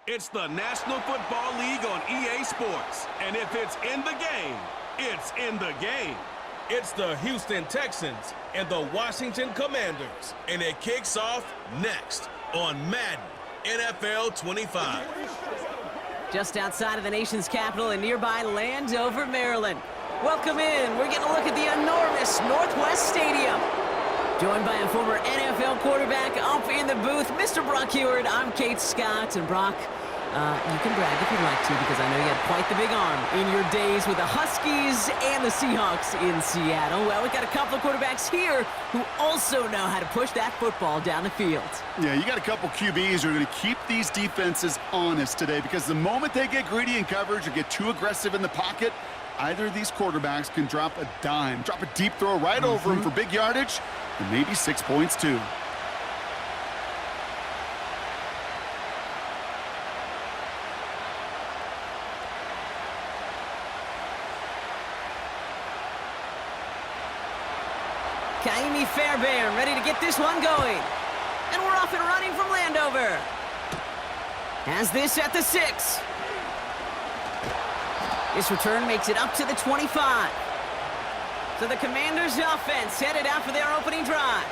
It's the National Football League on EA Sports. And if it's in the game, it's in the game. It's the Houston Texans and the Washington Commanders. And it kicks off next on Madden NFL 25. Just outside of the nation's capital in nearby Landover, Maryland. Welcome in. We're getting a look at the enormous Northwest Stadium. Joined by a former NFL quarterback up in the booth, Mr. Brock Heward. I'm Kate Scott, and Brock, you can brag if you'd like to, because I know you had quite the big arm in your days with the Huskies and the Seahawks in Seattle. Well, we've got a couple of quarterbacks here who also know how to push that football down the field. Yeah, you got a couple QBs who are going to keep these defenses honest today, because the moment they get greedy in coverage or get too aggressive in the pocket, either of these quarterbacks can drop a dime, drop a deep throw right over him for big yardage, and maybe 6 points too. Kaimi Fairbairn ready to get this one going. And we're off and running from Landover. Has this at the 6. This return makes it up to the 25. So the Commanders' offense headed out for their opening drive.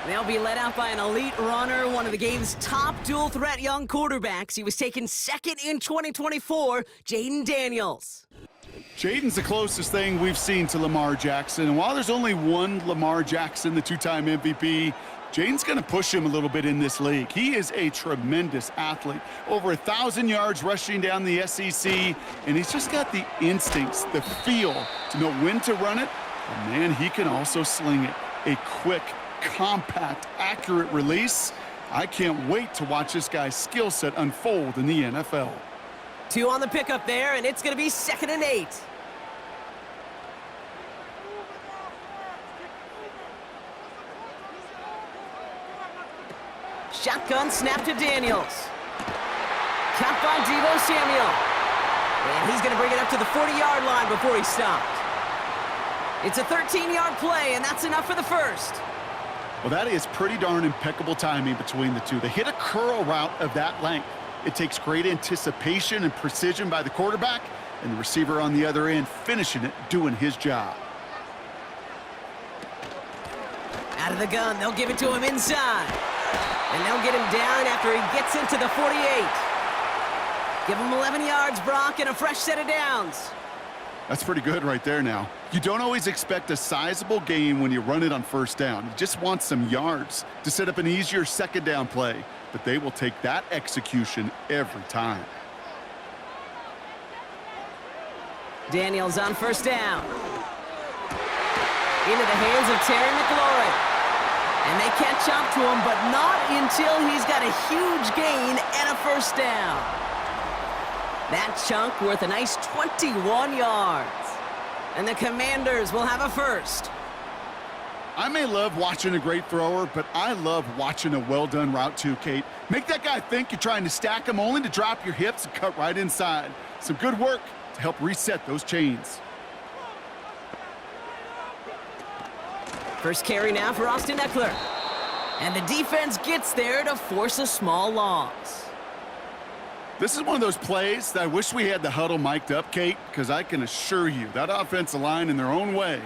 They'll be led out by an elite runner, one of the game's top dual-threat young quarterbacks. He was taken second in 2024, Jayden Daniels. Jayden's the closest thing we've seen to Lamar Jackson. And while there's only one Lamar Jackson, the two-time MVP, Jayden's going to push him a little bit in this league. He is a tremendous athlete. Over 1,000 yards rushing down the SEC, and he's just got the instincts, the feel to know when to run it. And man, he can also sling it. A quick, compact, accurate release. I can't wait to watch this guy's skill set unfold in the NFL. 2 on the pickup there, and it's going to be 2nd and 8. Shotgun snap to Daniels. Caught by Deebo Samuel. And he's going to bring it up to the 40-yard line before he stopped. It's a 13-yard play, and that's enough for the first. Well, that is pretty darn impeccable timing between the two. They hit a curl route of that length. It takes great anticipation and precision by the quarterback, and the receiver on the other end finishing it, doing his job. Out of the gun, they'll give it to him inside. And they'll get him down after he gets into the 48. Give him 11 yards, Brock, and a fresh set of downs. That's pretty good right there now. You don't always expect a sizable gain when you run it on first down. You just want some yards to set up an easier second down play. But they will take that execution every time. Daniels on first down. Into the hands of Terry McLaurin. And they catch up to him, but not until he's got a huge gain and a first down. That chunk worth a nice 21 yards. And the Commanders will have a first. I may love watching a great thrower, but I love watching a well-done route too, Kate. Make that guy think you're trying to stack him only to drop your hips and cut right inside. Some good work to help reset those chains. First carry now for Austin Eckler. And the defense gets there to force a small loss. This is one of those plays that I wish we had the huddle mic'd up, Kate, because I can assure you that offensive line in their own way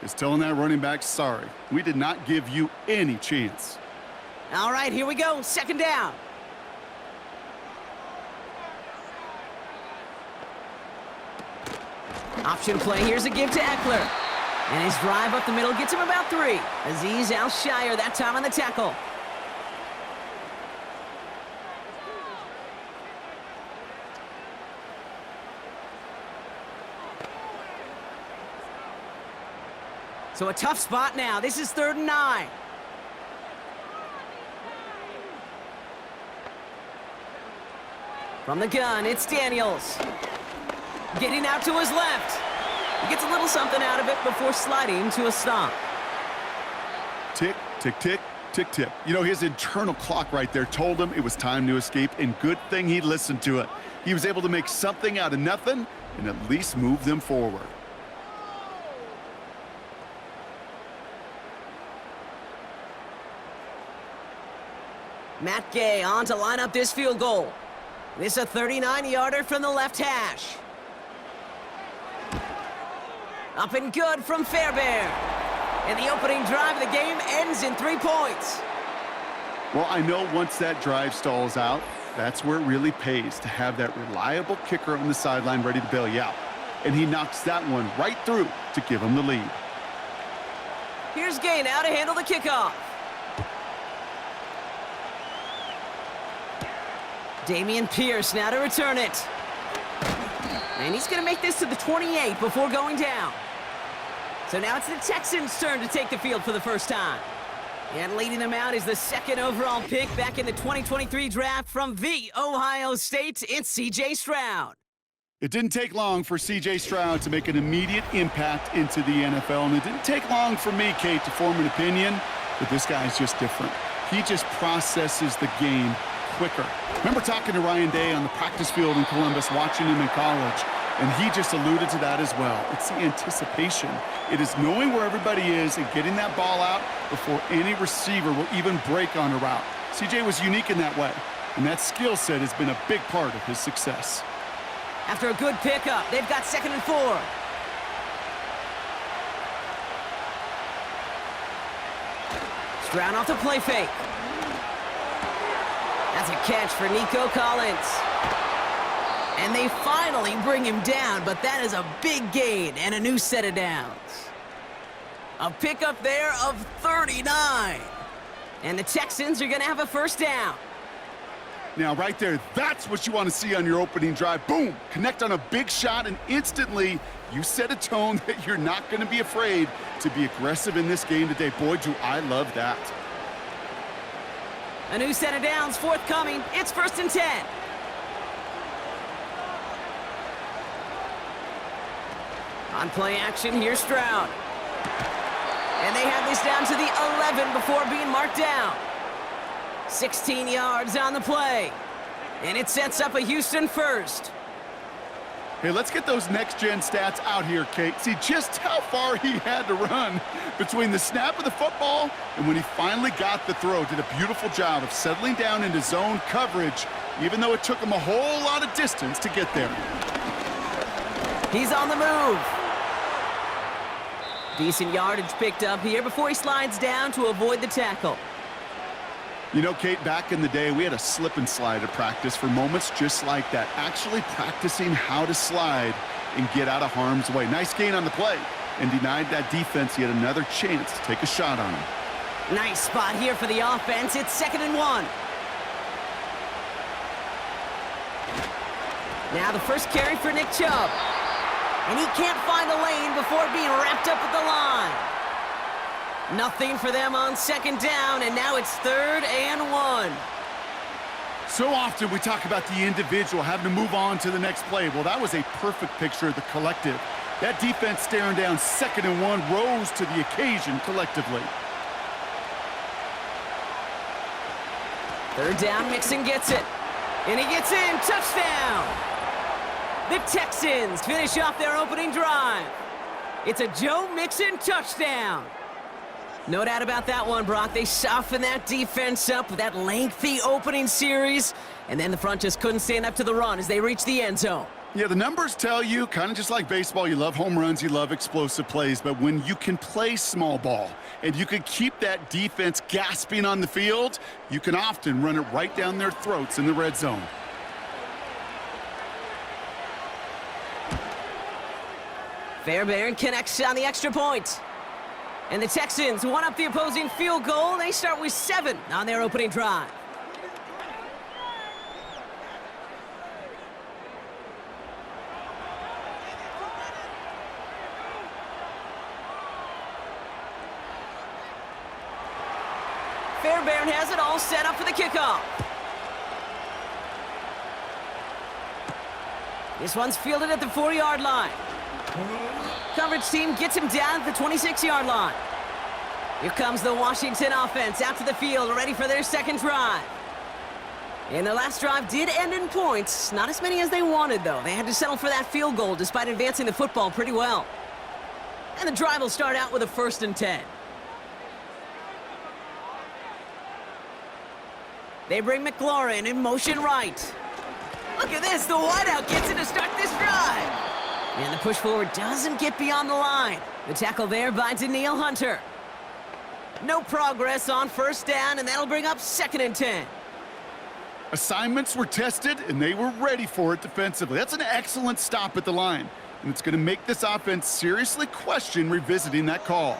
is telling that running back, sorry, we did not give you any chance. All right, here we go. 2nd down. Option play. Here's a give to Eckler. And his drive up the middle gets him about 3. Azeez Al-Shire that time on the tackle. So a tough spot now. This is 3rd and 9. From the gun, it's Daniels. Getting out to his left. He gets a little something out of it before sliding to a stop. Tick, tick, tick, tick, tick. You know, his internal clock right there told him it was time to escape, and good thing he listened to it. He was able to make something out of nothing and at least move them forward. Matt Gay on to line up this field goal. This a 39-yarder from the left hash. Up and good from Fairbairn. And the opening drive of the game ends in 3 points. Well, I know once that drive stalls out, that's where it really pays to have that reliable kicker on the sideline ready to bail you out. And he knocks that one right through to give him the lead. Here's Gay now to handle the kickoff. Damian Pierce now to return it. And he's going to make this to the 28 before going down. So now it's the Texans' turn to take the field for the first time. And leading them out is the second overall pick back in the 2023 draft from the Ohio State. It's C.J. Stroud. It didn't take long for C.J. Stroud to make an immediate impact into the NFL, and it didn't take long for me, Kate, to form an opinion, but this guy's just different. He just processes the game quicker. Remember talking to Ryan Day on the practice field in Columbus, watching him in college, and he just alluded to that as well. It's the anticipation. It is knowing where everybody is and getting that ball out before any receiver will even break on a route. C.J. was unique in that way, and that skill set has been a big part of his success. After a good pickup, they've got 2nd and 4. Stroud off the play fake. That's a catch for Nico Collins. And they finally bring him down, but that is a big gain and a new set of downs. A pickup there of 39. And the Texans are going to have a first down. Now, right there, that's what you want to see on your opening drive. Boom! Connect on a big shot, and instantly you set a tone that you're not going to be afraid to be aggressive in this game today. Boy, do I love that. A new set of downs forthcoming. It's 1st and 10. On play action, here's Stroud. And they have this down to the 11 before being marked down. 16 yards on the play. And it sets up a Houston first. Hey, let's get those next-gen stats out here, Kate. See just how far he had to run between the snap of the football and when he finally got the throw. Did a beautiful job of settling down into zone coverage, even though it took him a whole lot of distance to get there. He's on the move. Decent yardage picked up here before he slides down to avoid the tackle. You know, Kate, back in the day, we had a slip and slide at practice for moments just like that. Actually practicing how to slide and get out of harm's way. Nice gain on the play and denied that defense yet another chance to take a shot on him. Nice spot here for the offense. It's 2nd and 1. Now the first carry for Nick Chubb. And he can't find the lane before being wrapped up at the line. Nothing for them on 2nd down, and now it's 3rd and 1. So often we talk about the individual having to move on to the next play. Well, that was a perfect picture of the collective. That defense staring down 2nd and 1 rose to the occasion collectively. 3rd down, Mixon gets it. And he gets in, touchdown! The Texans finish off their opening drive. It's a Joe Mixon touchdown. No doubt about that one, Brock. They softened that defense up with that lengthy opening series, and then the front just couldn't stand up to the run as they reached the end zone. Yeah, the numbers tell you, kind of just like baseball, you love home runs, you love explosive plays, but when you can play small ball and you can keep that defense gasping on the field, you can often run it right down their throats in the red zone. Fairbairn connects on the extra point. And the Texans one up the opposing field goal. They start with 7 on their opening drive. Fairbairn has it all set up for the kickoff. This one's fielded at the 4-yard line. Coverage team gets him down at the 26-yard line. Here comes the Washington offense out to the field, ready for their second drive. And their last drive did end in points. Not as many as they wanted, though. They had to settle for that field goal despite advancing the football pretty well. And the drive will start out with a 1st and 10. They bring McLaurin in motion right. Look at this, the wideout gets it to start this drive. And the push forward doesn't get beyond the line. The tackle there by Daniil Hunter. No progress on first down, and that'll bring up 2nd and 10. Assignments were tested, and they were ready for it defensively. That's an excellent stop at the line, and it's going to make this offense seriously question revisiting that call.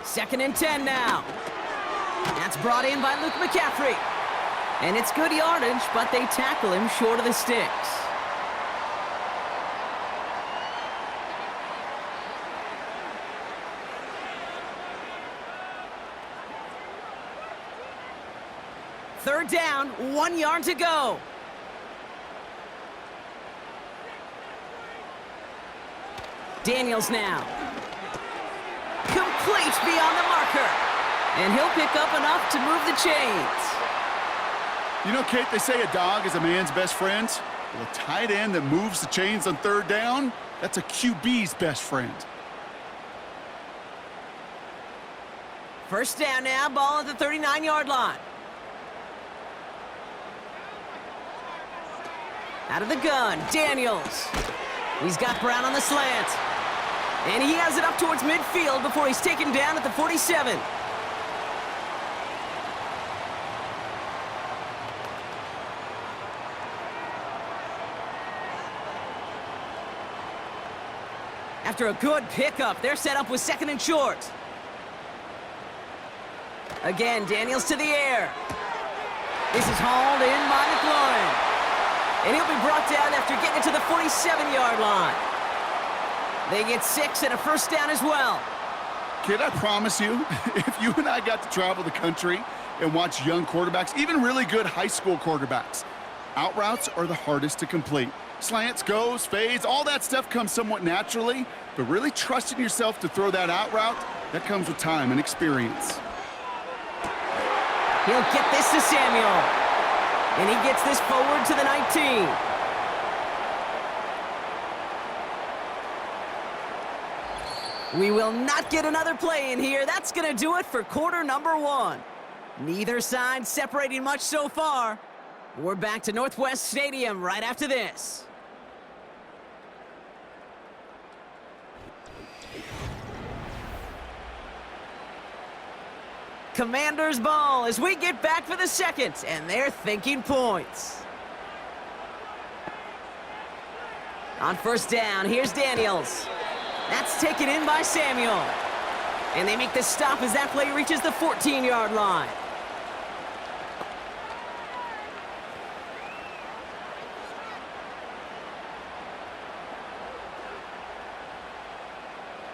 2nd and 10 now. That's brought in by Luke McCaffrey. And it's good yardage, but they tackle him short of the sticks. Third down, 1 yard to go. Daniels now. Complete beyond the marker. And he'll pick up enough to move the chains. You know, Kate, they say a dog is a man's best friend. Well, a tight end that moves the chains on third down, that's a QB's best friend. First down now, ball at the 39-yard line. Out of the gun, Daniels. He's got Brown on the slant. And he has it up towards midfield before he's taken down at the 47. After a good pickup, they're set up with 2nd and short. Again, Daniels to the air. This is hauled in by McLaurin. And he'll be brought down after getting it to the 47-yard line. They get 6 and a first down as well. Kid, I promise you, if you and I got to travel the country and watch young quarterbacks, even really good high school quarterbacks, out routes are the hardest to complete. Slants, goes, fades, all that stuff comes somewhat naturally, but really trusting yourself to throw that out route, that comes with time and experience. He'll get this to Samuel. And he gets this forward to the 19. We will not get another play in here. That's going to do it for quarter number 1. Neither side separating much so far. We're back to Northwest Stadium right after this. Commanders ball as we get back for the 2nd, and they're thinking points. On first down, here's Daniels. That's taken in by Samuel. And they make the stop as that play reaches the 14-yard line.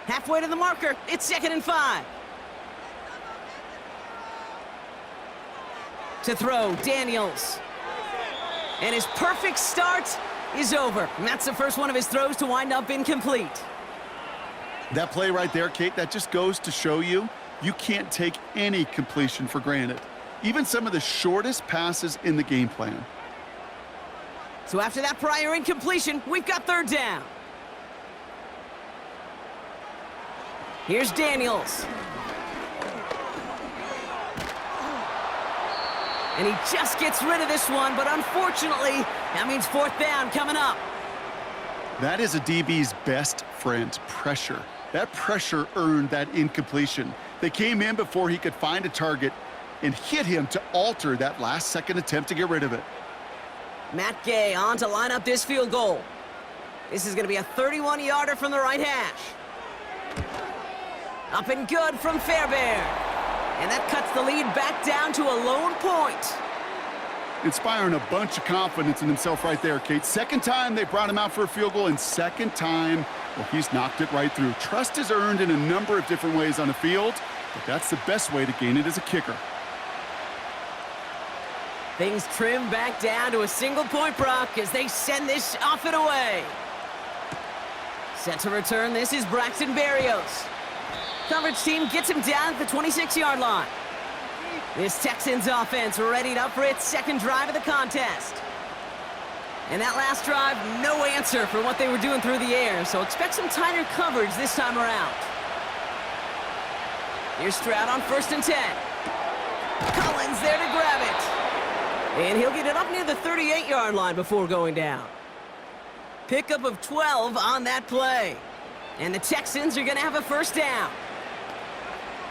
Halfway to the marker, it's 2nd and 5. To throw, Daniels. And his perfect start is over. And that's the first one of his throws to wind up incomplete. That play right there, Kate, that just goes to show you, you can't take any completion for granted. Even some of the shortest passes in the game plan. So after that prior incompletion, we've got third down. Here's Daniels. And he just gets rid of this one, but unfortunately, that means fourth down coming up. That is a DB's best friend, pressure. That pressure earned that incompletion. They came in before he could find a target and hit him to alter that last-second attempt to get rid of it. Matt Gay on to line up this field goal. This is going to be a 31-yarder from the right hash. Up and good from Fairbairn. And that cuts the lead back down to a lone point. Inspiring a bunch of confidence in himself right there, Kate. Second time they brought him out for a field goal, and second time, well, he's knocked it right through. Trust is earned in a number of different ways on the field, but that's the best way to gain it as a kicker. Things trim back down to a single point, Brock, as they send this off and away. Set to return, this is Braxton Berrios. Coverage team gets him down at the 26-yard line. This Texans offense readied up for its second drive of the contest. And that last drive, no answer for what they were doing through the air, so expect some tighter coverage this time around. Here's Stroud on 1st and 10. Collins there to grab it. And he'll get it up near the 38-yard line before going down. Pickup of 12 on that play. And the Texans are going to have a first down.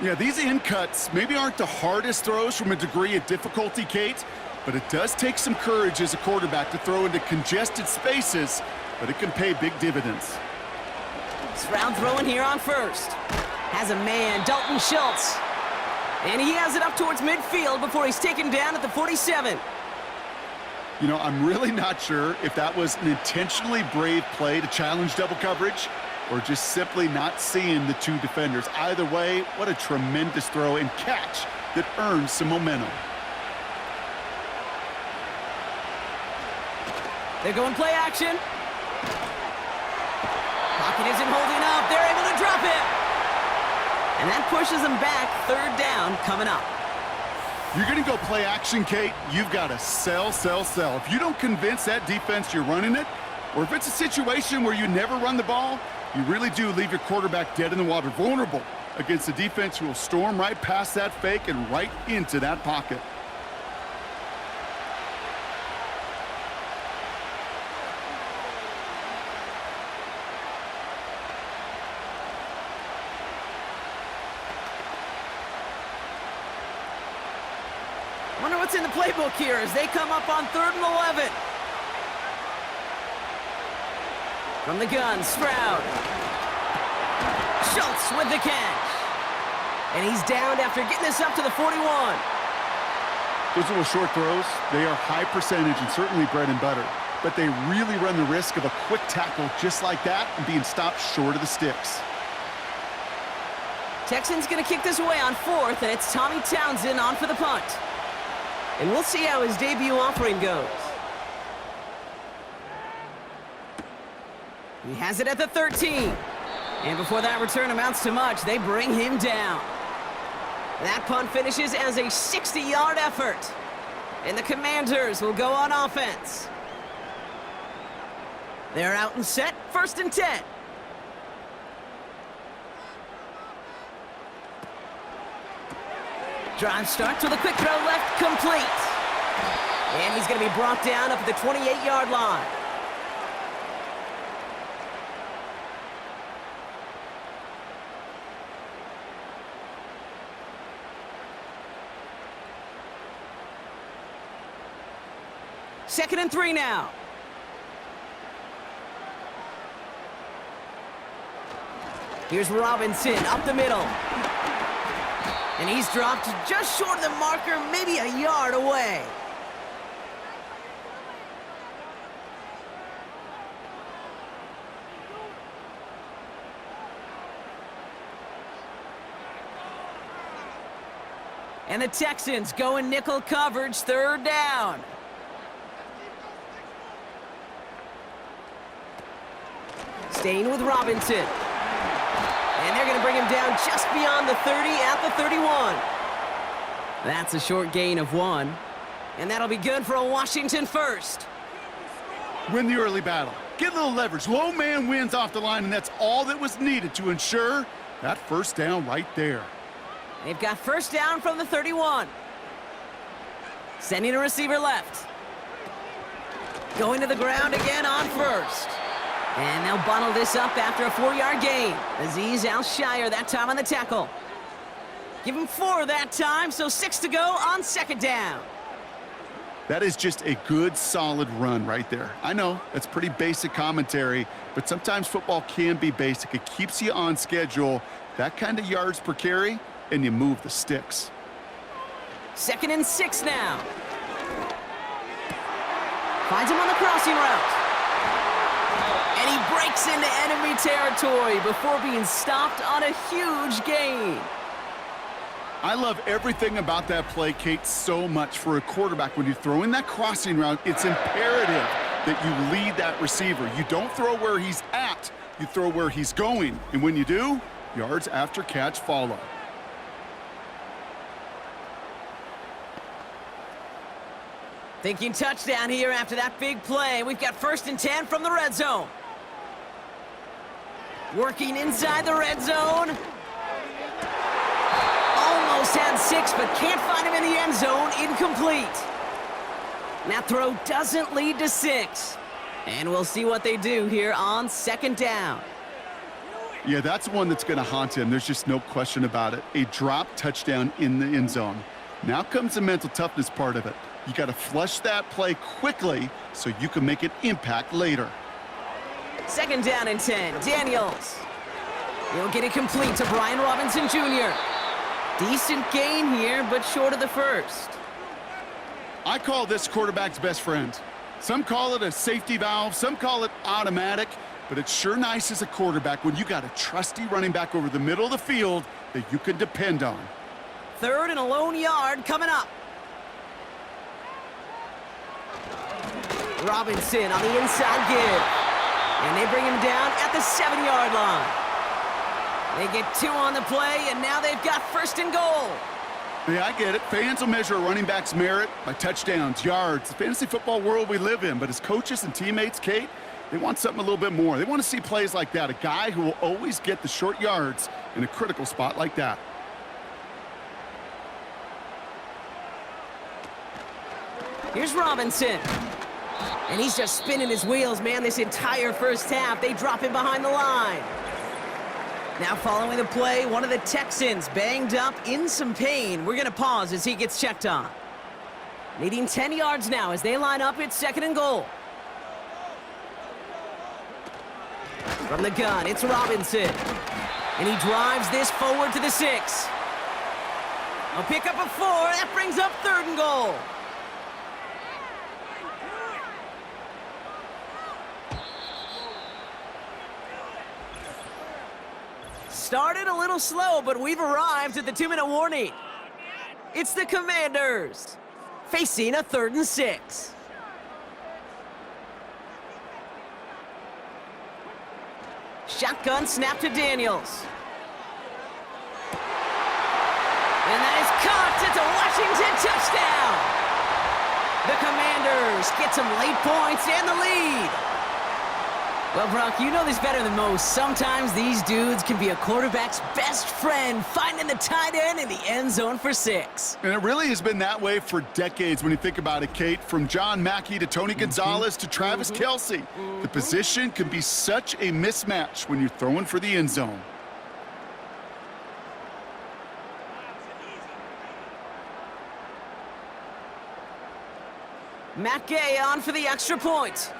Yeah, these in cuts maybe aren't the hardest throws from a degree of difficulty, Kate, but it does take some courage as a quarterback to throw into congested spaces, but it can pay big dividends. Stroud throwing here on first. Has a man, Dalton Schultz. And he has it up towards midfield before he's taken down at the 47. You know, I'm really not sure if that was an intentionally brave play to challenge double coverage or just simply not seeing the two defenders. Either way, what a tremendous throw and catch that earns some momentum. They're going play action. Pocket isn't holding up. They're able to drop it. And that pushes them back. Third down coming up. You're going to go play action, Kate. You've got to sell, sell, sell. If you don't convince that defense you're running it, or if it's a situation where you never run the ball, you really do leave your quarterback dead in the water, vulnerable against a defense who will storm right past that fake and right into that pocket. Wonder what's in the playbook here as they come up on 3rd and 11. From the gun, Stroud. Schultz with the catch. And he's downed after getting this up to the 41. Those little short throws, they are high percentage and certainly bread and butter. But they really run the risk of a quick tackle just like that and being stopped short of the sticks. Texans going to kick this away on 4th, and it's Tommy Townsend on for the punt. And we'll see how his debut offering goes. He has it at the 13. And before that return amounts to much, they bring him down. That punt finishes as a 60-yard effort. And the Commanders will go on offense. They're out and set, 1st and 10. Drive starts with a quick throw left, complete. And he's going to be brought down up at the 28-yard line. Second and 3 now. Here's Robinson up the middle. And he's dropped just short of the marker, maybe a yard away. And the Texans go in nickel coverage, 3rd down. Staying with Robinson. And they're going to bring him down just beyond the 30 at the 31. That's a short gain of 1. And that'll be good for a Washington first. Win the early battle. Get a little leverage. Low man wins off the line, and that's all that was needed to ensure that first down right there. They've got first down from the 31. Sending a receiver left. Going to the ground again on first. And they'll bottle this up after a 4-yard gain. Azeez Al-Shire that time on the tackle. Give him 4 that time, so 6 to go on 2nd down. That is just a good, solid run right there. I know, that's pretty basic commentary, but sometimes football can be basic. It keeps you on schedule. That kind of yards per carry, and you move the sticks. 2nd and 6 now. Finds him on the crossing route. And he breaks into enemy territory before being stopped on a huge gain. I love everything about that play, Kate, so much for a quarterback. When you throw in that crossing route, it's imperative that you lead that receiver. You don't throw where he's at, you throw where he's going. And when you do, yards after catch follow. Thinking touchdown here after that big play. We've got 1st and 10 from the red zone. Working inside the red zone. Almost had 6, but can't find him in the end zone. Incomplete. And that throw doesn't lead to 6. And we'll see what they do here on 2nd down. Yeah, that's one that's going to haunt him. There's just no question about it. A drop touchdown in the end zone. Now comes the mental toughness part of it. You got to flush that play quickly so you can make an impact later. 2nd down and 10. Daniels. He'll get it complete to Brian Robinson Jr. Decent gain here, but short of the first. I call this quarterback's best friend. Some call it a safety valve, some call it automatic, but it's sure nice as a quarterback when you got a trusty running back over the middle of the field that you can depend on. 3rd and a lone yard coming up. Robinson on the inside give. And they bring him down at the 7-yard line. They get 2 on the play, and now they've got 1st and goal. Yeah, I get it. Fans will measure a running back's merit by touchdowns, yards, the fantasy football world we live in. But as coaches and teammates, Kate, they want something a little bit more. They want to see plays like that, a guy who will always get the short yards in a critical spot like that. Here's Robinson. And he's just spinning his wheels, man, this entire first half. They drop him behind the line. Now following the play, one of the Texans banged up in some pain. We're going to pause as he gets checked on. Needing 10 yards now as they line up at 2nd and goal. From the gun, it's Robinson. And he drives this forward to the 6. A pick up of 4. That brings up 3rd and goal. Started a little slow, but we've arrived at the 2-minute warning. It's the Commanders facing a 3rd and 6. Shotgun snap to Daniels. And that is caught. It's a Washington touchdown. The Commanders get some late points and the lead. Well, Brock, you know this better than most. Sometimes these dudes can be a quarterback's best friend, finding the tight end in the end zone for 6. And it really has been that way for decades when you think about it, Kate. From John Mackey to Tony Gonzalez to Travis Kelce. The position can be such a mismatch when you're throwing for the end zone. Matt Gay on for the extra point.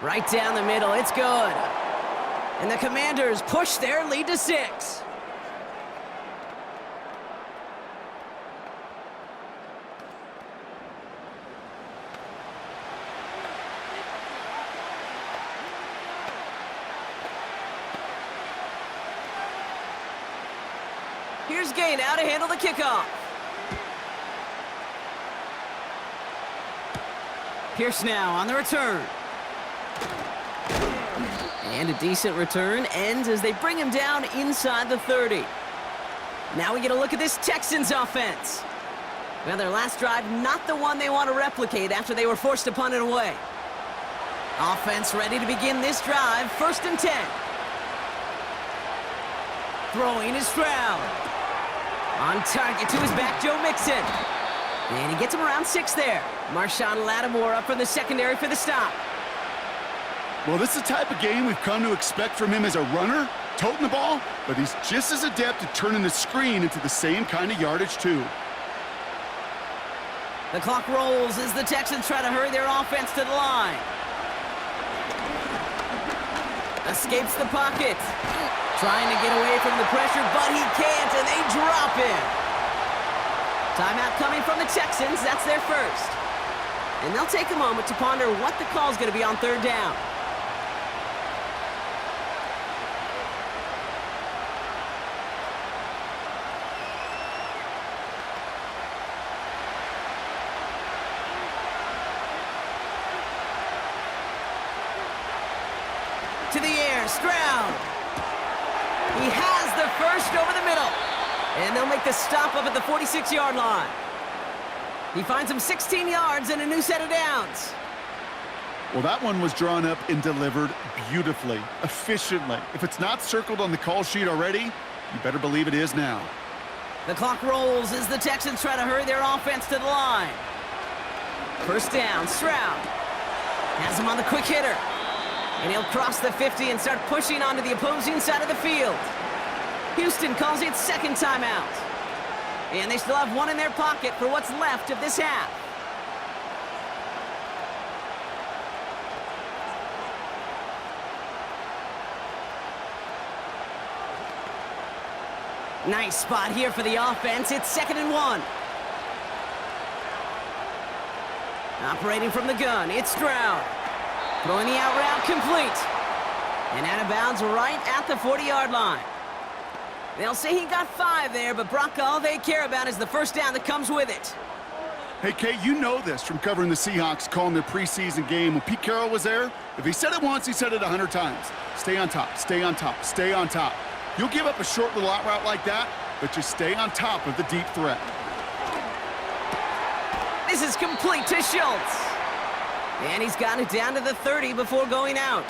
Right down the middle, it's good. And the Commanders push their lead to 6. Here's Gay now to handle the kickoff. Pierce now on the return. And a decent return ends as they bring him down inside the 30. Now we get a look at this Texans offense. Well, their last drive, not the one they want to replicate after they were forced to punt it away. Offense ready to begin this drive, 1st and 10. Throwing is Stroud. On target to his back, Joe Mixon. And he gets him around 6 there. Marshawn Lattimore up from the secondary for the stop. Well, this is the type of game we've come to expect from him as a runner, toting the ball, but he's just as adept at turning the screen into the same kind of yardage, too. The clock rolls as the Texans try to hurry their offense to the line. Escapes the pocket. Trying to get away from the pressure, but he can't, and they drop him. Timeout coming from the Texans. That's their first. And they'll take a moment to ponder what the call's going to be on 3rd down. To the air, Stroud. He has the first over the middle. And they'll make the stop up at the 46-yard line. He finds him 16 yards and a new set of downs. Well, that one was drawn up and delivered beautifully, efficiently. If it's not circled on the call sheet already, you better believe it is now. The clock rolls as the Texans try to hurry their offense to the line. First down, Stroud has him on the quick hitter. And he'll cross the 50 and start pushing onto the opposing side of the field. Houston calls it second timeout. And they still have one in their pocket for what's left of this half. Nice spot here for the offense. It's 2nd and 1. Operating from the gun, it's Stroud. Throwing the out route complete. And out of bounds right at the 40-yard line. They'll say he got 5 there, but Brock, all they care about is the first down that comes with it. Hey, Kate, you know this from covering the Seahawks, calling their preseason game. When Pete Carroll was there, if he said it once, he said it 100 times. Stay on top, stay on top, stay on top. You'll give up a short little out route like that, but just stay on top of the deep threat. This is complete to Schultz. And he's got it down to the 30 before going out.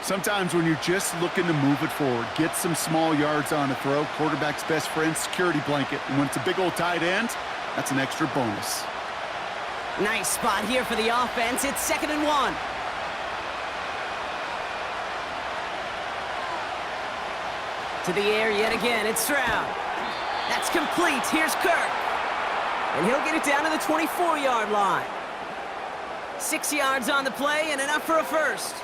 Sometimes when you're just looking to move it forward, get some small yards on a throw, quarterback's best friend, security blanket. And when it's a big old tight end, that's an extra bonus. Nice spot here for the offense. It's 2nd and 1. To the air yet again, it's Stroud. That's complete. Here's Kirk. And he'll get it down to the 24-yard line. 6 yards on the play and enough for a first.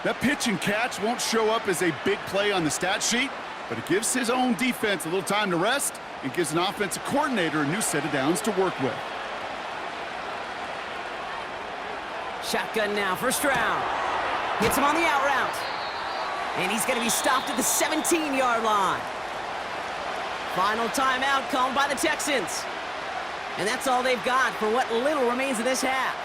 That pitch and catch won't show up as a big play on the stat sheet, but it gives his own defense a little time to rest and gives an offensive coordinator a new set of downs to work with. Shotgun now for Stroud. Hits him on the out route. And he's going to be stopped at the 17-yard line. Final timeout called by the Texans. And that's all they've got for what little remains of this half.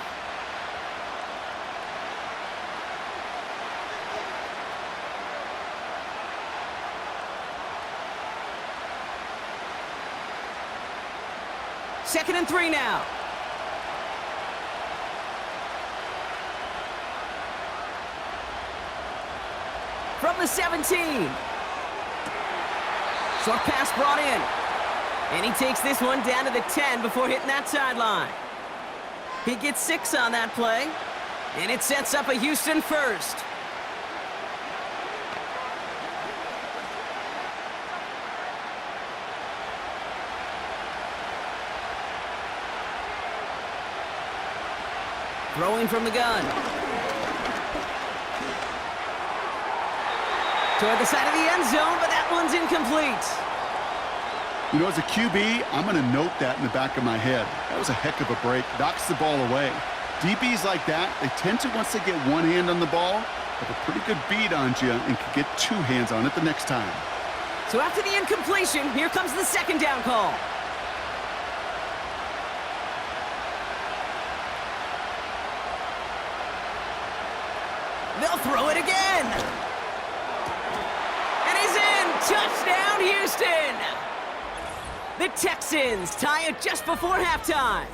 Second and 3 now. From the 17. Short pass brought in. And he takes this one down to the 10 before hitting that sideline. He gets 6 on that play. And it sets up a Houston first. Throwing from the gun. Toward the side of the end zone, but that one's incomplete. You know, as a QB, I'm going to note that in the back of my head. That was a heck of a break. Knocks the ball away. DBs like that, they tend to, once they get one hand on the ball, have a pretty good beat on you and can get 2 hands on it the next time. So after the incompletion, here comes the second down call. They'll throw it again. And he's in. Touchdown, Houston. The Texans tie it just before halftime.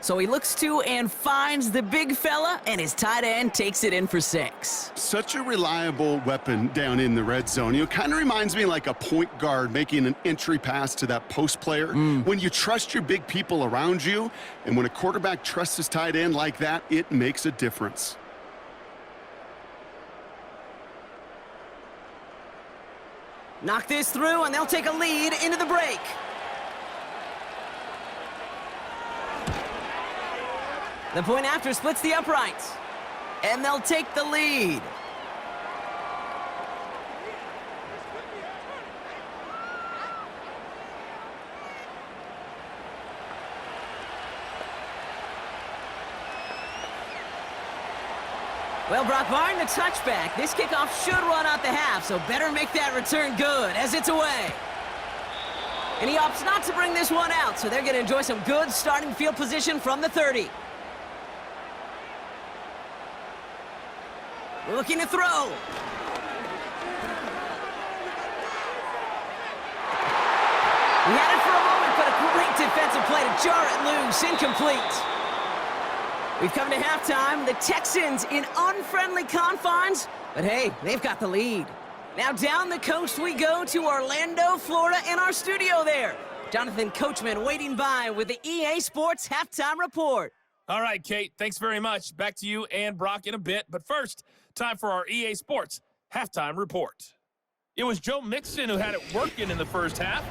So he looks to and finds the big fella, and his tight end takes it in for 6. Such a reliable weapon down in the red zone. You know, kind of reminds me like a point guard making an entry pass to that post player. When you trust your big people around you, and when a quarterback trusts his tight end like that, it makes a difference. Knock this through, and they'll take a lead into the break. The point after splits the uprights, and they'll take the lead. Well, Brock, barring the touchback, this kickoff should run out the half, so better make that return good as it's away. And he opts not to bring this one out, so they're going to enjoy some good starting field position from the 30. Looking to throw. He had it for a moment, but a great defensive play to jar it loose. Incomplete. We've come to halftime. The Texans in unfriendly confines, but hey, they've got the lead. Now down the coast we go to Orlando, Florida, in our studio there. Jonathan Coachman waiting by with the EA Sports Halftime Report. All right, Kate, thanks very much. Back to you and Brock in a bit. But first, time for our EA Sports Halftime Report. It was Joe Mixon who had it working in the first half.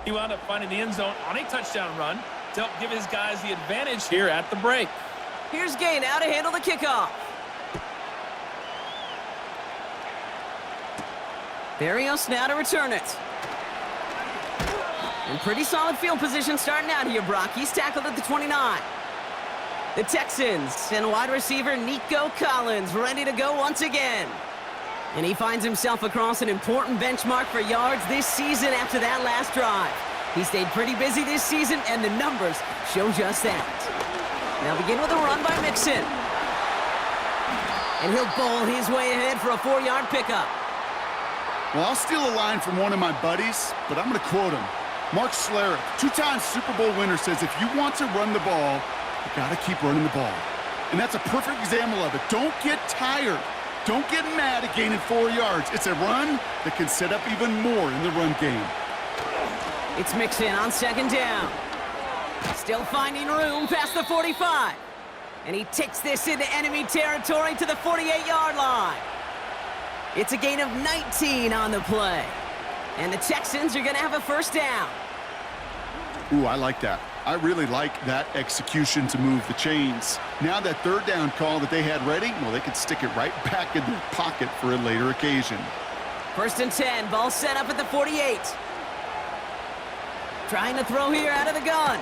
He wound up finding the end zone on a touchdown run to help give his guys the advantage here at the break. Here's Gay now to handle the kickoff. Barrios now to return it. And pretty solid field position starting out here, Brock. He's tackled at the 29. The Texans and wide receiver Nico Collins ready to go once again. And he finds himself across an important benchmark for yards this season after that last drive. He stayed pretty busy this season, and the numbers show just that. Now begin with a run by Mixon. And he'll bowl his way ahead for a 4-yard pickup. Well, I'll steal a line from one of my buddies, but I'm going to quote him. Mark Schlereth, 2-time Super Bowl winner, says if you want to run the ball, you got to keep running the ball. And that's a perfect example of it. Don't get tired. Don't get mad at gaining 4 yards. It's a run that can set up even more in the run game. It's Mixon on second down. Still finding room past the 45. And he takes this into enemy territory to the 48-yard line. It's a gain of 19 on the play. And the Texans are going to have a first down. Ooh, I like that. I really like that execution to move the chains. Now that third down call that they had ready, well, they could stick it right back in their pocket for a later occasion. First and 10, ball set up at the 48. Trying to throw here out of the gun.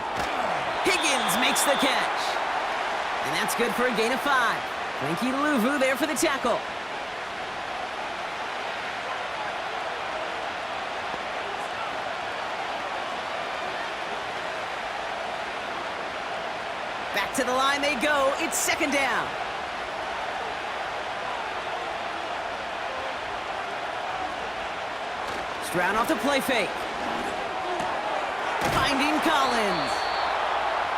Higgins makes the catch. And that's good for a gain of 5. Frankie Louvu there for the tackle. Back to the line they go. It's second down. Stroud off the play fake. Finding Collins.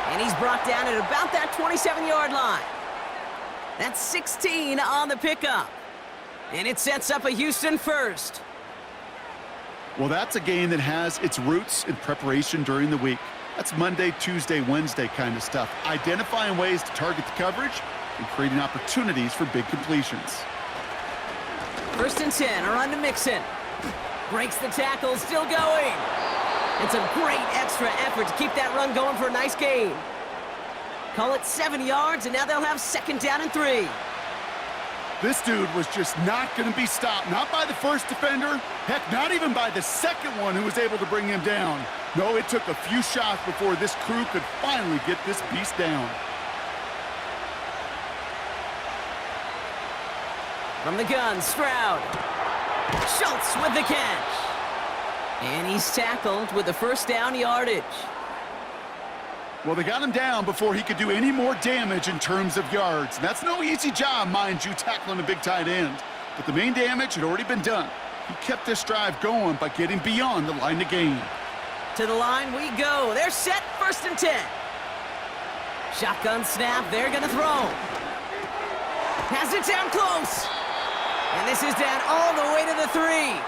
And he's brought down at about that 27-yard line. That's 16 on the pickup. And it sets up a Houston first. Well, that's a game that has its roots in preparation during the week. That's Monday, Tuesday, Wednesday kind of stuff. Identifying ways to target the coverage and creating opportunities for big completions. First and 10, a run to Mixon. Breaks the tackle, still going. It's a great extra effort to keep that run going for a nice gain. Call it 7 yards, and now they'll have second down and 3. This dude was just not going to be stopped. Not by the first defender. Heck, not even by the second one who was able to bring him down. No, it took a few shots before this crew could finally get this beast down. From the gun, Stroud. Schultz with the catch. And he's tackled with the first down yardage. Well, they got him down before he could do any more damage in terms of yards. And that's no easy job, mind you, tackling a big tight end. But the main damage had already been done. He kept this drive going by getting beyond the line of gain. To the line we go. They're set, first and 10. Shotgun snap, they're going to throw. Has it down close. And this is down all the way to the 3.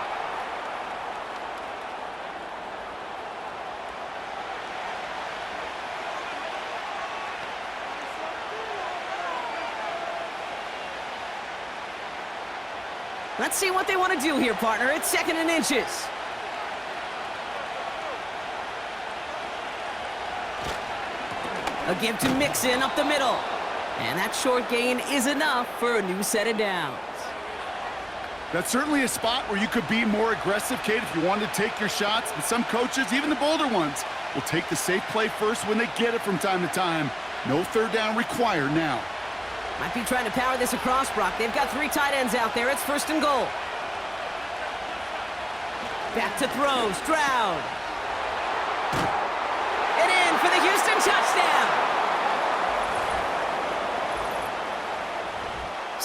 Let's see what they want to do here, partner. It's second and inches. A give to Mixon up the middle. And that short gain is enough for a new set of downs. That's certainly a spot where you could be more aggressive, Kate, if you wanted to take your shots. And some coaches, even the bolder ones, will take the safe play first when they get it from time to time. No third down required now. Might be trying to power this across, Brock. They've got 3 tight ends out there. It's first and goal. Back to throw. Stroud. And in for the Houston touchdown.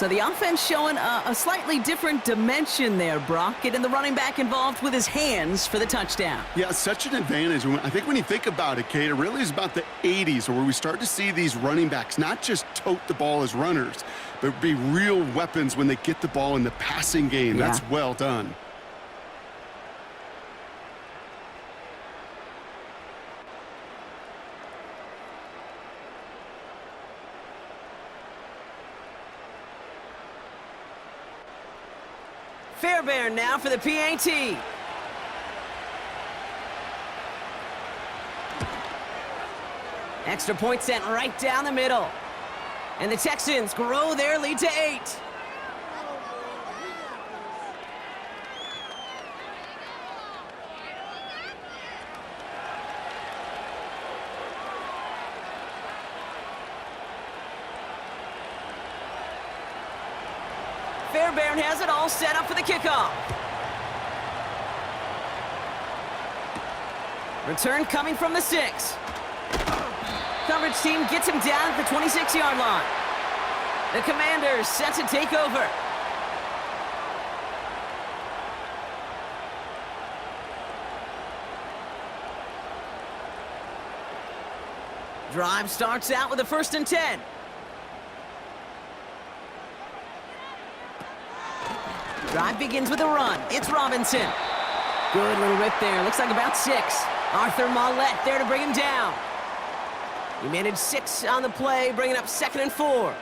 So the offense showing a slightly different dimension there, Brock, getting the running back involved with his hands for the touchdown. Yeah, such an advantage. I think when you think about it, Kate, it really is about the 80s where we start to see these running backs not just tote the ball as runners, but be real weapons when they get the ball in the passing game. Yeah. That's well done. Fairbairn now for the PAT. Extra point sent right down the middle. And the Texans grow their lead to 8. Fairbairn has it all set up for the kickoff. Return coming from the 6. Coverage team gets him down at the 26-yard line. The Commanders set to take over. Drive starts out with a 1st and 10. Drive begins with a run. It's Robinson. Good little rip there. Looks like about 6. Arthur Mollett there to bring him down. He managed 6 on the play, bringing up 2nd and 4.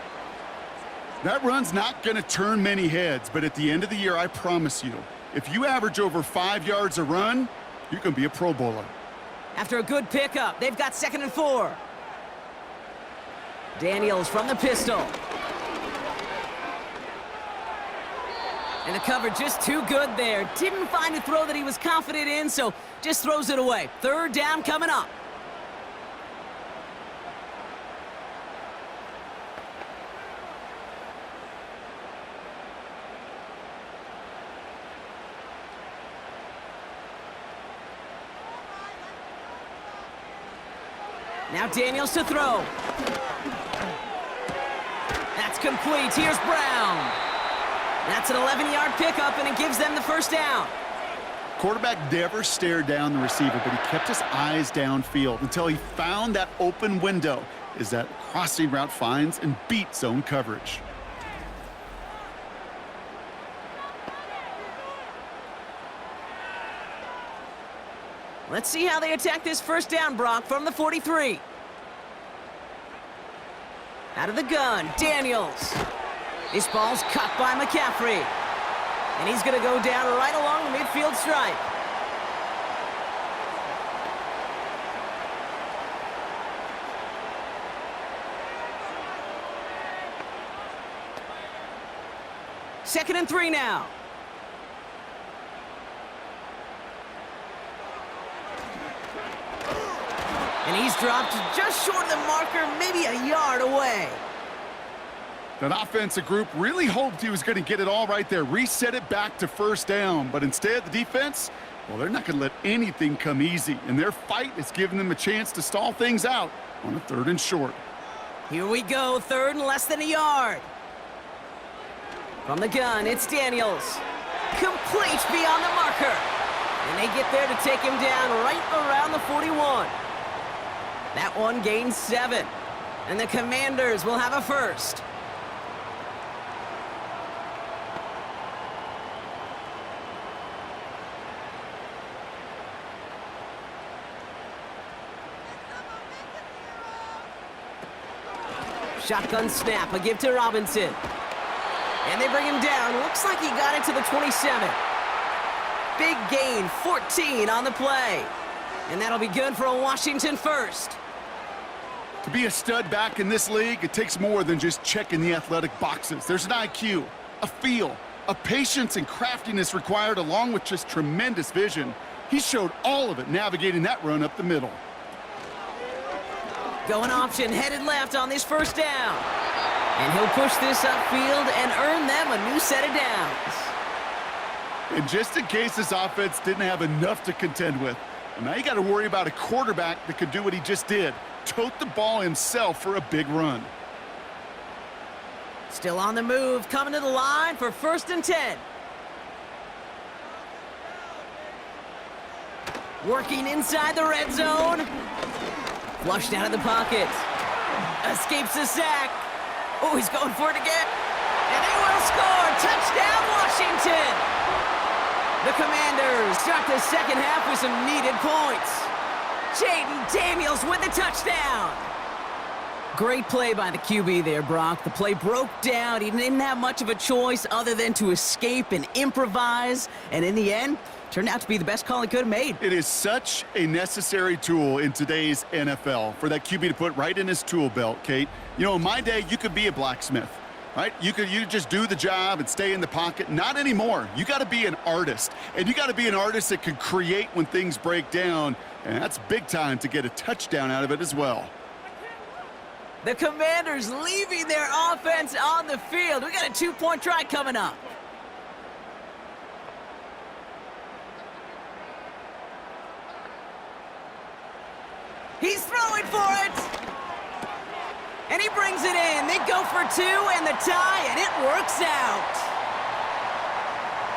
That run's not going to turn many heads, but at the end of the year, I promise you, if you average over 5 yards a run, you can be a Pro Bowler. After a good pickup, they've got 2nd and 4. Daniels from the pistol. And the cover just too good there. Didn't find a throw that he was confident in, so just throws it away. 3rd down coming up. Now Daniels to throw. That's complete. Here's Brown. That's an 11-yard pickup, and it gives them the 1st down. Quarterback never stared down the receiver, but he kept his eyes downfield until he found that open window as that crossing route finds and beat zone coverage. Let's see how they attack this 1st down, Brock, from the 43. Out of the gun, Daniels. This ball's cut by McCaffrey. And he's going to go down right along the midfield stripe. Second and 3 now. And he's dropped just short of the marker, maybe a yard away. That offensive group really hoped he was going to get it all right there, reset it back to 1st down. But instead, the defense, well, they're not going to let anything come easy. And their fight is giving them a chance to stall things out on a 3rd and short. Here we go, 3rd and less than a yard. From the gun, it's Daniels. Complete beyond the marker. And they get there to take him down right around the 41. That one gains 7. And the Commanders will have a 1st. Shotgun snap, a give to Robinson. And they bring him down. Looks like he got it to the 27. Big gain, 14 on the play. And that'll be good for a Washington 1st. To be a stud back in this league, it takes more than just checking the athletic boxes. There's an IQ, a feel, a patience and craftiness required along with just tremendous vision. He showed all of it navigating that run up the middle. Going option, headed left on this 1st down. And he'll push this upfield and earn them a new set of downs. And just in case this offense didn't have enough to contend with, well, now you got to worry about a quarterback that could do what he just did, tote the ball himself for a big run. Still on the move, coming to the line for 1st and 10. Working inside the red zone. Flushed out of the pocket. Escapes the sack. Oh, he's going for it again. And they will score. Touchdown, Washington. The Commanders start the second half with some needed points. Jaden Daniels with the touchdown. Great play by the QB there, Brock. The play broke down. He didn't have much of a choice other than to escape and improvise. And in the end, turned out to be the best call he could have made. It is such a necessary tool in today's NFL for that QB to put right in his tool belt, Kate. You know, in my day, you could be a blacksmith, right? You could just do the job and stay in the pocket. Not anymore. You got to be an artist. And you got to be an artist that can create when things break down. And that's big time to get a touchdown out of it as well. The Commanders leaving their offense on the field. We got a 2-point try coming up. He's throwing for it. And he brings it in. They go for 2 and the tie, and it works out.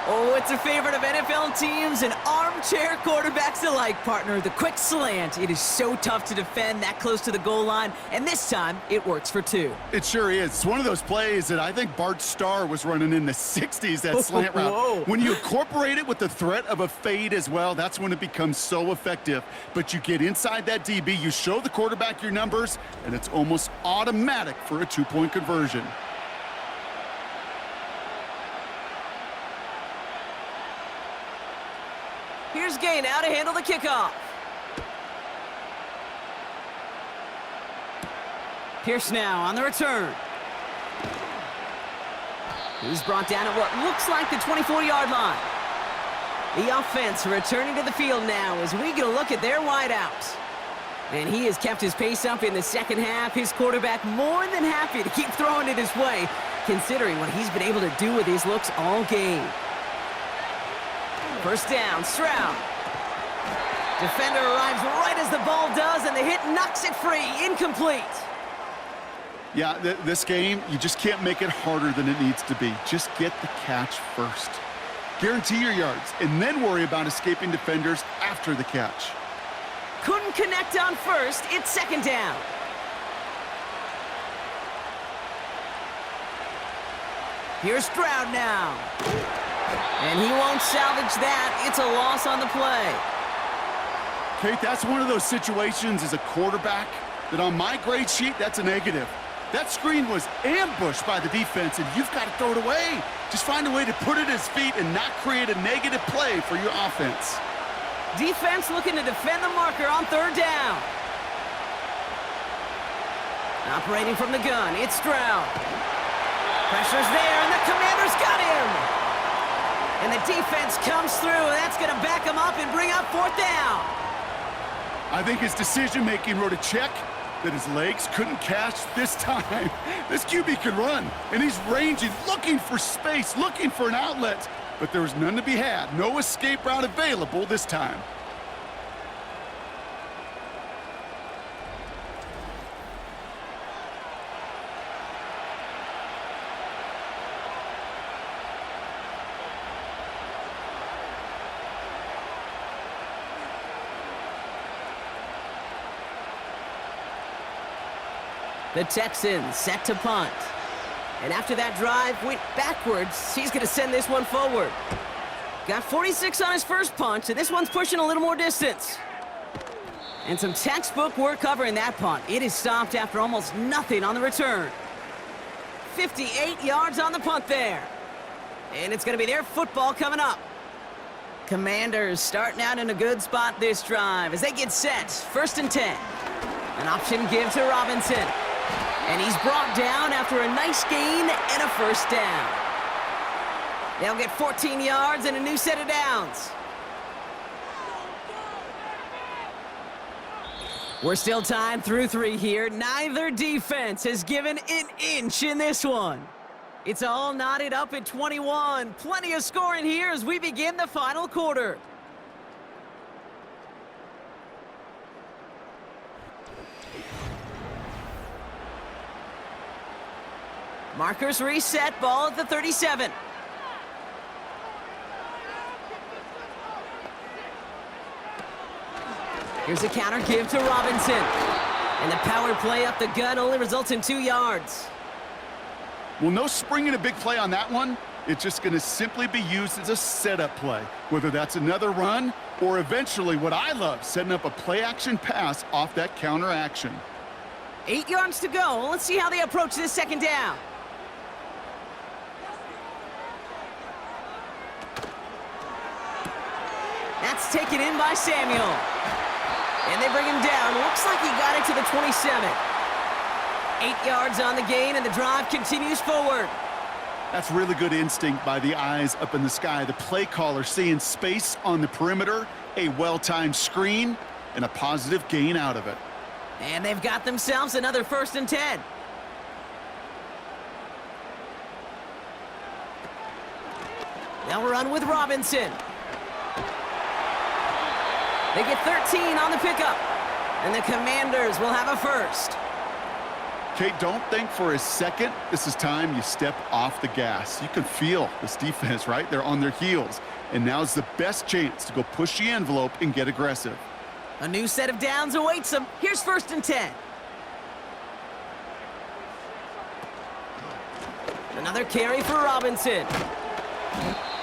Oh, it's a favorite of NFL teams and armchair quarterbacks alike, partner. The quick slant. It is so tough to defend that close to the goal line, and this time it works for 2. It sure is. It's one of those plays that I think Bart Starr was running in the 60s, that slant route. Whoa. When you incorporate it with the threat of a fade as well, that's when it becomes so effective. But you get inside that DB, you show the quarterback your numbers, and it's almost automatic for a 2-point conversion. Here's Gay now to handle the kickoff. Pierce now on the return. He's brought down at what looks like the 24-yard line. The offense returning to the field now as we get a look at their wideouts. And he has kept his pace up in the second half. His quarterback more than happy to keep throwing it his way, considering what he's been able to do with his looks all game. First down, Stroud. Defender arrives right as the ball does, and the hit knocks it free. Incomplete. Yeah, this game, you just can't make it harder than it needs to be. Just get the catch first. Guarantee your yards, and then worry about escaping defenders after the catch. Couldn't connect on first. It's second down. Here's Stroud now. And he won't salvage that. It's a loss on the play. Kate, that's one of those situations as a quarterback that on my grade sheet, that's a negative. That screen was ambushed by the defense, and you've got to throw it away. Just find a way to put it at his feet and not create a negative play for your offense. Defense looking to defend the marker on third down. Operating from the gun, it's Stroud. Pressure's there, and the Commanders got him. And the defense comes through, and that's going to back him up and bring up fourth down. I think his decision-making wrote a check that his legs couldn't catch this time. This QB can run, and he's ranging, looking for space, looking for an outlet. But there was none to be had. No escape route available this time. The Texans set to punt. And after that drive went backwards, he's going to send this one forward. Got 46 on his first punt, and this one's pushing a little more distance. And some textbook work covering that punt. It is stopped after almost nothing on the return. 58 yards on the punt there. And it's going to be their football coming up. Commanders starting out in a good spot this drive as they get set. First and 10. An option give to Robinson. And he's brought down after a nice gain and a first down. They'll get 14 yards and a new set of downs. We're still tied through 3 here. Neither defense has given an inch in this one. It's all knotted up at 21. Plenty of scoring here as we begin the final quarter. Markers reset, ball at the 37. Here's a counter give to Robinson. And the power play up the gut only results in 2 yards. Well, no springing a big play on that one. It's just going to simply be used as a setup play, whether that's another run or eventually what I love, setting up a play-action pass off that counter action. 8 yards to go. Let's see how they approach this second down. That's taken in by Samuel. And they bring him down. Looks like he got it to the 27. 8 yards on the gain, and the drive continues forward. That's really good instinct by the eyes up in the sky. The play caller seeing space on the perimeter, a well-timed screen, and a positive gain out of it. And they've got themselves another 1st and 10. They'll run with Robinson. They get 13 on the pickup. And the Commanders will have a 1st. Kate, don't think for a second this is time you step off the gas. You can feel this defense, right? They're on their heels. And now's the best chance to go push the envelope and get aggressive. A new set of downs awaits them. Here's 1st and 10. Another carry for Robinson.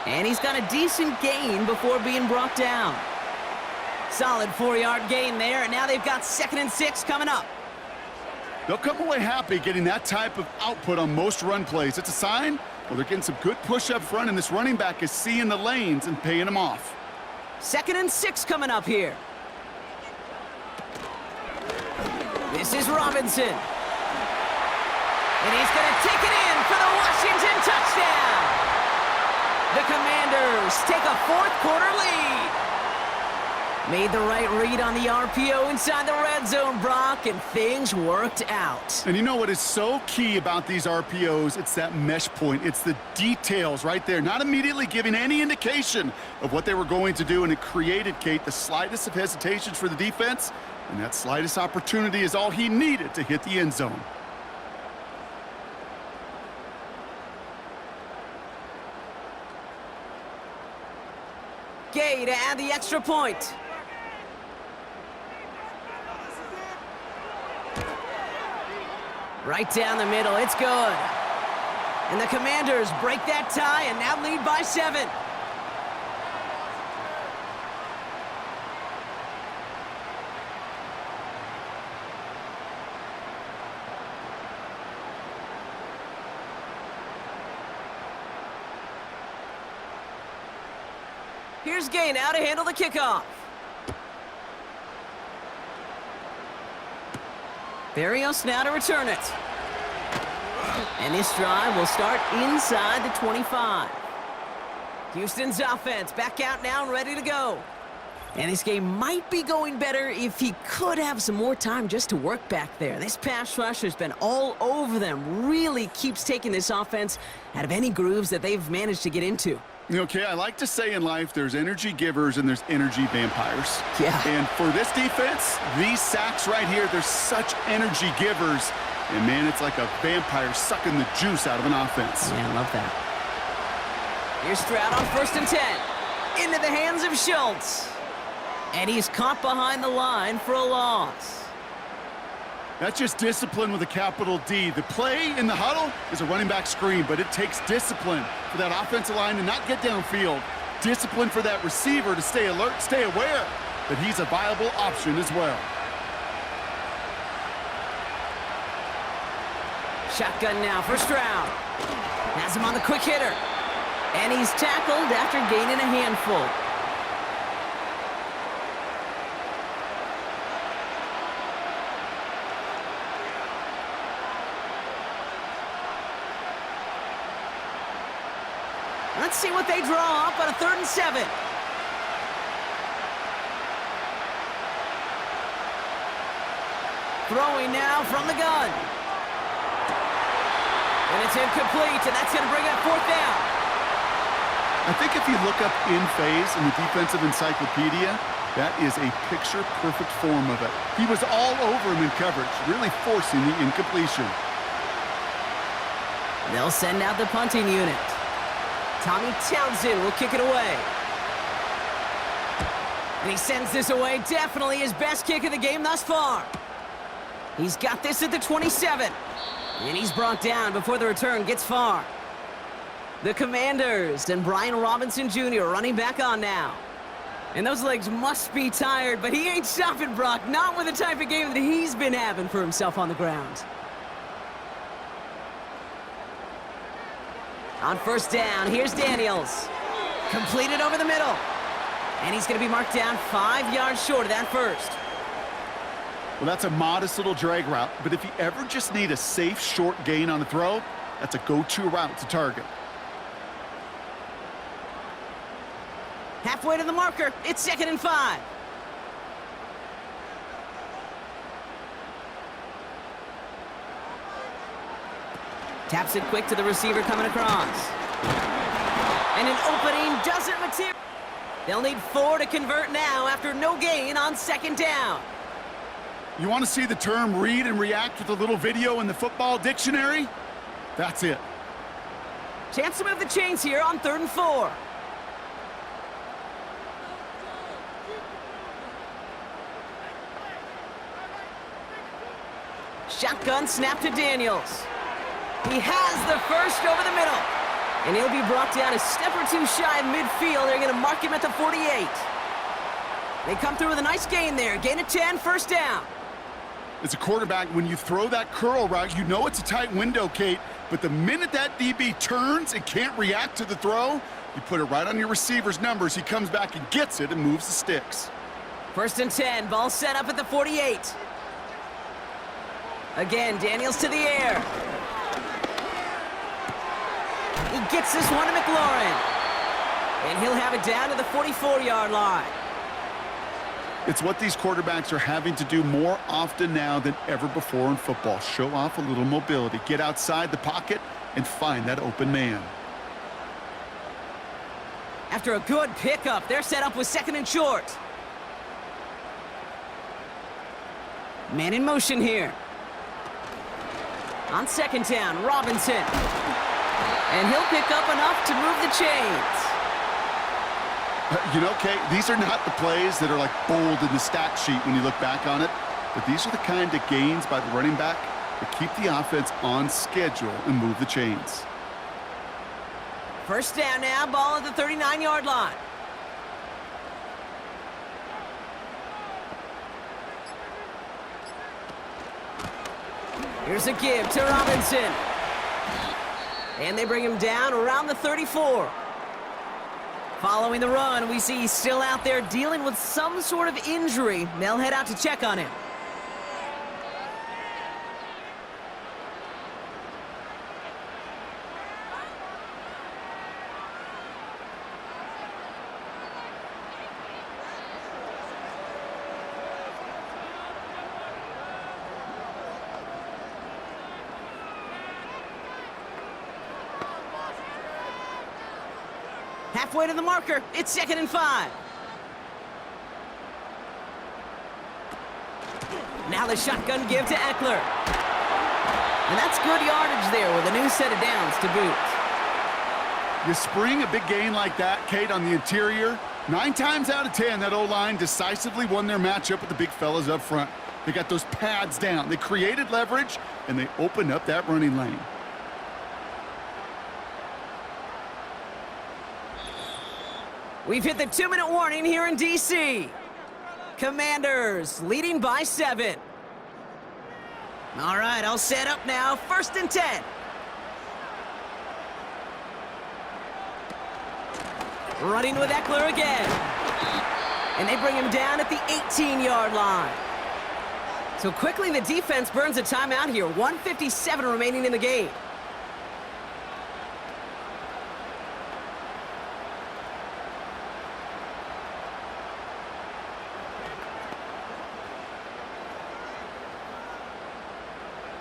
And he's got a decent gain before being brought down. Solid 4-yard gain there, and now they've got 2nd and 6 coming up. They'll come away happy getting that type of output on most run plays. It's a sign, well, they're getting some good push up front, and this running back is seeing the lanes and paying them off. 2nd and 6 coming up here. This is Robinson. And he's going to take it in for the Washington touchdown. The Commanders take a 4th quarter lead. Made the right read on the RPO inside the red zone, Brock, and things worked out. And you know what is so key about these RPOs? It's that mesh point. It's the details right there, not immediately giving any indication of what they were going to do, and it created, Kate, the slightest of hesitations for the defense, and that slightest opportunity is all he needed to hit the end zone. Gay to add the extra point. Right down the middle, it's good. And the Commanders break that tie and now lead by 7. Here's Gay now to handle the kickoff. Barrios now to return it. And this drive will start inside the 25. Houston's offense back out now and ready to go. And this game might be going better if he could have some more time just to work back there. This pass rush has been all over them. Really keeps taking this offense out of any grooves that they've managed to get into. Okay, I like to say in life there's energy givers and there's energy vampires. Yeah. And for this defense, these sacks right here, they're such energy givers. And, man, it's like a vampire sucking the juice out of an offense. Yeah, I love that. Here's Stroud on 1st and 10. Into the hands of Schultz. And he's caught behind the line for a loss. That's just discipline with a capital D. The play in the huddle is a running back screen, but it takes discipline for that offensive line to not get downfield. Discipline for that receiver to stay alert, stay aware that he's a viable option as well. Shotgun now for Stroud. Has him on the quick hitter. And he's tackled after gaining a handful. Let's see what they draw up on a 3rd and 7. Throwing now from the gun. And it's incomplete, and that's going to bring up 4th down. I think if you look up in phase in the defensive encyclopedia, that is a picture-perfect form of it. He was all over him in coverage, really forcing the incompletion. They'll send out the punting unit. Tommy Townsend will kick it away. And he sends this away. Definitely his best kick of the game thus far. He's got this at the 27. And he's brought down before the return gets far. The Commanders and Brian Robinson Jr. running back on now. And those legs must be tired, but he ain't stopping, Brock. Not with the type of game that he's been having for himself on the ground. On first down, here's Daniels. Completed over the middle. And he's going to be marked down 5 yards short of that first. Well, that's a modest little drag route, but if you ever just need a safe, short gain on the throw, that's a go-to route to target. Halfway to the marker, it's 2nd and 5. Taps it quick to the receiver coming across. And an opening doesn't materialize. They'll need 4 to convert now after no gain on 2nd down. You want to see the term read and react with a little video in the football dictionary? That's it. Chance to move the chains here on 3rd and 4. Shotgun snap to Daniels. He has the first over the middle. And he'll be brought down a step or two shy of midfield. They're going to mark him at the 48. They come through with a nice gain there. Gain of 10, first down. As a quarterback, when you throw that curl route, you know it's a tight window, Kate, but the minute that DB turns and can't react to the throw, you put it right on your receiver's numbers. He comes back and gets it and moves the sticks. 1st and 10, ball set up at the 48. Again, Daniels to the air. He gets this one to McLaurin. And he'll have it down to the 44-yard line. It's what these quarterbacks are having to do more often now than ever before in football. Show off a little mobility. Get outside the pocket and find that open man. After a good pickup, they're set up with 2nd and short. Man in motion here. On 2nd down, Robinson. And he'll pick up enough to move the chains. You know, Kate, these are not the plays that are like bold in the stat sheet when you look back on it, but these are the kind of gains by the running back that keep the offense on schedule and move the chains. First down now, ball at the 39-yard line. Here's a give to Robinson. And they bring him down around the 34. Following the run, we see he's still out there dealing with some sort of injury. They'll head out to check on him. Halfway to the marker, it's 2nd and 5. Now the shotgun give to Eckler. And that's good yardage there with a new set of downs to boot. You spring a big gain like that, Kate, on the interior, 9 times out of 10, that O-line decisively won their matchup with the big fellas up front. They got those pads down. They created leverage, and they opened up that running lane. We've hit the 2-minute warning here in D.C. Commanders leading by 7. All right, I'll set up now. 1st and 10. Running with Eckler again. And they bring him down at the 18-yard line. So quickly the defense burns a timeout here. 1:57 remaining in the game.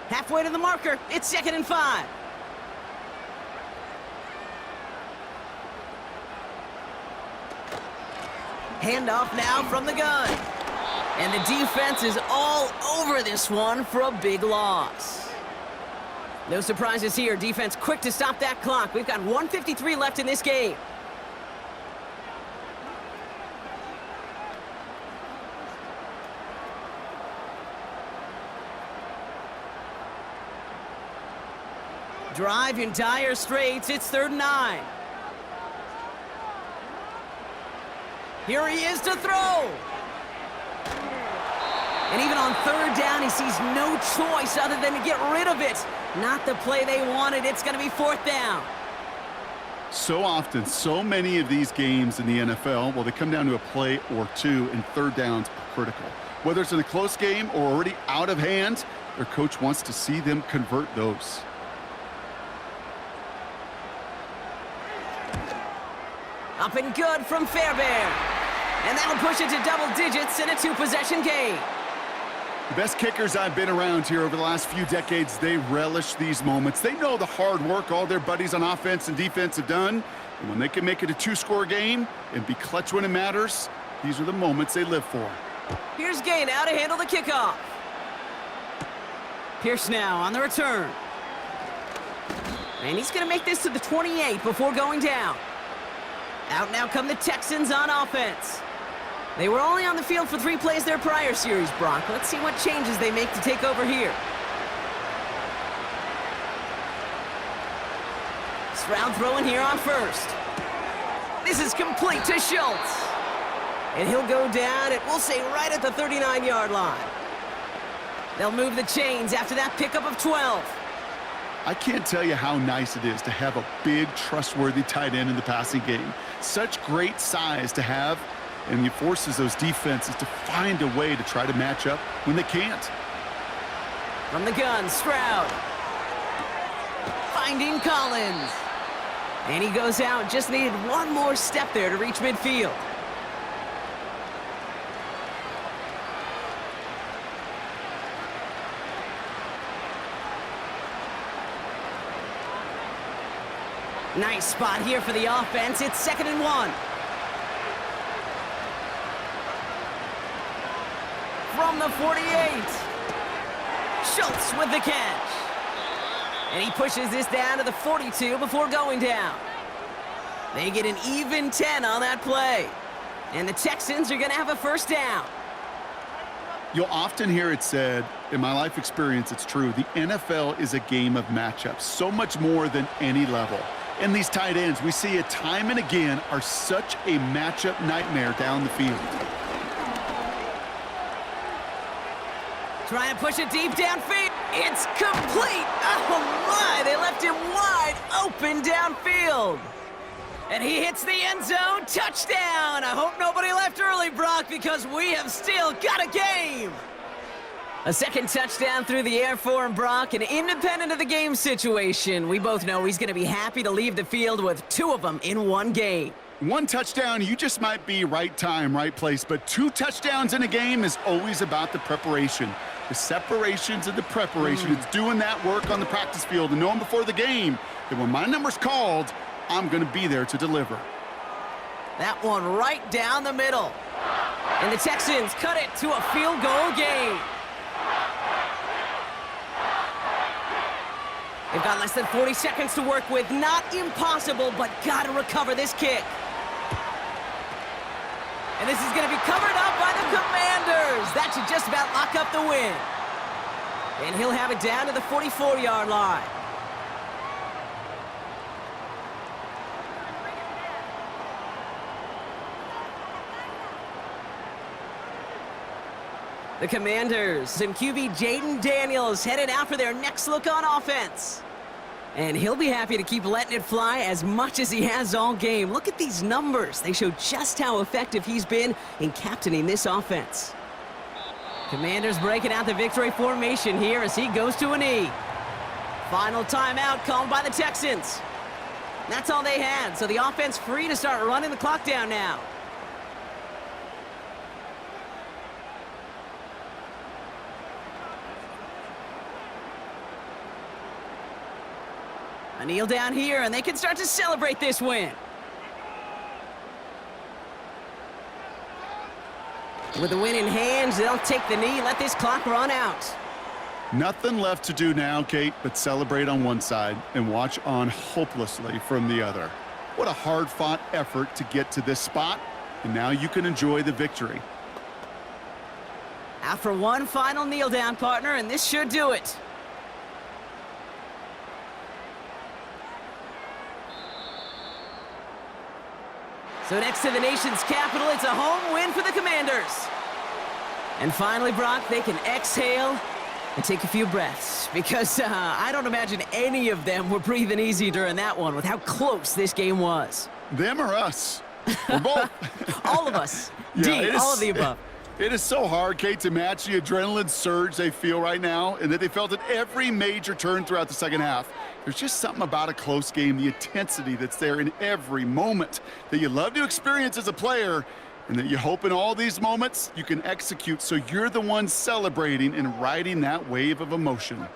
Halfway to the marker, it's 2nd and 5. Handoff now from the gun. And the defense is all over this one for a big loss. No surprises here. Defense quick to stop that clock. We've got 1:53 left in this game. Drive in dire straits. It's 3rd and 9. Here he is to throw. And even on 3rd down, he sees no choice other than to get rid of it. Not the play they wanted. It's going to be 4th down. So often, so many of these games in the NFL, well, they come down to a play or two, and 3rd downs are critical. Whether it's in a close game or already out of hand, their coach wants to see them convert those. Up and good from Fairbairn. And that'll push it to double digits in a 2-possession game. The best kickers I've been around here over the last few decades, they relish these moments. They know the hard work all their buddies on offense and defense have done. And when they can make it a 2-score game and be clutch when it matters, these are the moments they live for. Here's Gay now to handle the kickoff. Pierce now on the return. And he's going to make this to the 28 before going down. Out now come the Texans on offense. They were only on the field for 3 plays their prior series, Brock. Let's see what changes they make to take over here. Stroud throwing here on 1st. This is complete to Schultz. And he'll go down, and we'll say right at the 39-yard line. They'll move the chains after that pickup of 12. I can't tell you how nice it is to have a big, trustworthy tight end in the passing game. Such great size to have, and he forces those defenses to find a way to try to match up when they can't. From the gun, Stroud. Finding Collins. And he goes out, just needed one more step there to reach midfield. Nice spot here for the offense. It's 2nd and 1. From the 48. Schultz with the catch. And he pushes this down to the 42 before going down. They get an even 10 on that play. And the Texans are going to have a 1st down. You'll often hear it said, in my life experience, it's true, the NFL is a game of matchups, so much more than any level. And these tight ends, we see it time and again, are such a matchup nightmare down the field. Trying to push it deep downfield. It's complete. Oh, my. They left him wide open downfield. And he hits the end zone. Touchdown. I hope nobody left early, Brock, because we have still got a game. A 2nd touchdown through the air for him, Brock, and independent of the game situation, we both know he's going to be happy to leave the field with 2 of them in one game. 1 touchdown, you just might be right time, right place, but 2 touchdowns in a game is always about the preparation. The separations and the preparation. It's doing that work on the practice field and knowing before the game that when my number's called, I'm going to be there to deliver. That one right down the middle. And the Texans cut it to a field goal game. They've got less than 40 seconds to work with. Not impossible, but got to recover this kick. And this is going to be covered up by the Commanders. That should just about lock up the win. And he'll have it down to the 44-yard line. The Commanders and QB Jaden Daniels headed out for their next look on offense. And he'll be happy to keep letting it fly as much as he has all game. Look at these numbers. They show just how effective he's been in captaining this offense. Commanders breaking out the victory formation here as he goes to a knee. Final timeout called by the Texans. That's all they had, so the offense free to start running the clock down now. A kneel down here, and they can start to celebrate this win. With the win in hand, they'll take the knee, let this clock run out. Nothing left to do now, Kate, but celebrate on one side and watch on hopelessly from the other. What a hard-fought effort to get to this spot, and now you can enjoy the victory. After one final kneel down, partner, and this should do it. So next to the nation's capital, it's a home win for the Commanders. And finally, Brock, they can exhale and take a few breaths, because I don't imagine any of them were breathing easy during that one with how close this game was. Them or us? We're both. All of us. Yeah, D, all of the above. It is so hard, Kate, to match the adrenaline surge they feel right now and that they felt at every major turn throughout the second half. There's just something about a close game, the intensity that's there in every moment that you love to experience as a player, and that you hope in all these moments you can execute so you're the one celebrating and riding that wave of emotion.